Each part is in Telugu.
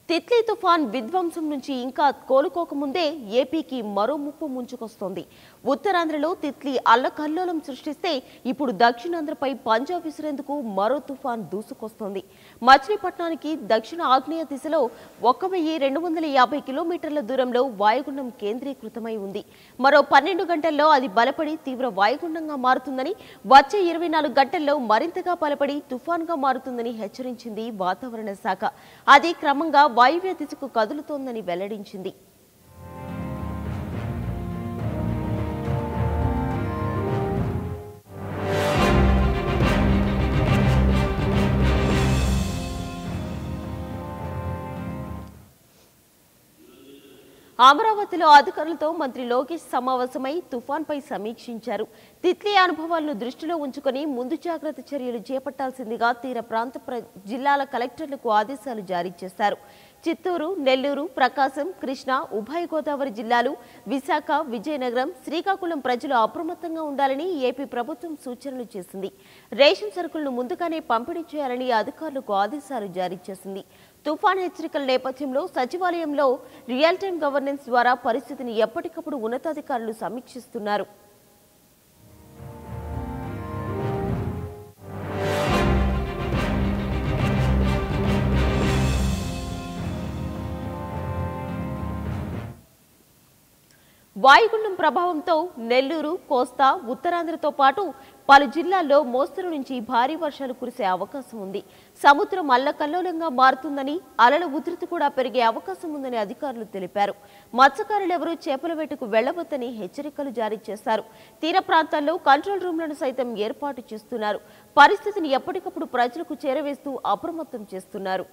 తిత్లీ తుఫాన్ విధ్వంసం నుంచి ఇంకా కోలుకోకముందే ఏపీకి మరో ముప్పు ముంచుకొస్తోంది. ఉత్తరాంధ్రలో తిత్లీ అల్లకల్లోలం సృష్టిస్తే ఇప్పుడు దక్షిణాంధ్రపై పంజా విసిరేందుకు మరో తుఫాన్ దూసుకొస్తోంది. మచిలీపట్నానికి దక్షిణ ఆగ్నేయ దిశలో 1250 కిలోమీటర్ల దూరంలో వాయుగుండం కేంద్రీకృతమై ఉంది. మరో 12 గంటల్లో అది బలపడి తీవ్ర వాయుగుండంగా మారుతుందని, వచ్చే 24 గంటల్లో మరింతగా బలపడి తుఫాన్గా మారుతుందని హెచ్చరించింది వాతావరణ శాఖ. అది క్రమంగా వాయువ్య దిశకు కదులుతోందని వెల్లడించింది. అమరావతిలో అధికారులతో మంత్రి లోకేష్ సమావేశమై తుఫాన్పై సమీక్షించారు. తిత్లీ అనుభవాలను దృష్టిలో ఉంచుకుని ముందు జాగ్రత్త చర్యలు చేపట్టాల్సిందిగా తీర ప్రాంత జిల్లాల కలెక్టర్లకు ఆదేశాలు జారీ చేశారు. చిత్తూరు, నెల్లూరు, ప్రకాశం, కృష్ణా, ఉభయ గోదావరి జిల్లాలు, విశాఖ, విజయనగరం, శ్రీకాకుళం ప్రజలు అప్రమత్తంగా ఉండాలని ఏపీ ప్రభుత్వం సూచనలు చేసింది. రేషన్ సరుకులను ముందుగానే పంపిణీ చేయాలని అధికారులకు ఆదేశాలు జారీ చేసింది. తుఫాన్ హెచ్చరికల నేపథ్యంలో సచివాలయంలో రియల్ టైం గవర్నెన్స్ ద్వారా పరిస్థితిని ఎప్పటికప్పుడు ఉన్నతాధికారులు సమీక్షిస్తున్నారు. వాయుగుండం ప్రభావంతో నెల్లూరు, కోస్తా, ఉత్తరాంధ్రతో పాటు పలు జిల్లాల్లో మోస్తరు నుంచి భారీ వర్షాలు కురిసే అవకాశం ఉంది. సముద్రం అల్లకల్లోలంగా మారుతుందని, అలల ఉధృతి కూడా పెరిగే అవకాశం ఉందని అధికారులు తెలిపారు. మత్స్యకారులెవరూ చేపల వేటకు వెళ్లవద్దని హెచ్చరికలు జారీ చేశారు. తీర ప్రాంతాల్లో కంట్రోల్ రూమ్లను సైతం ఏర్పాటు చేస్తున్నారు. పరిస్థితిని ఎప్పటికప్పుడు ప్రజలకు చేరవేస్తూ అప్రమత్తం చేస్తున్నారు.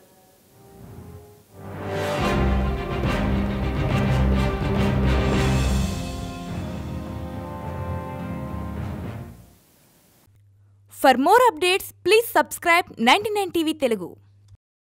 For more updates, please subscribe 99 TV Telugu.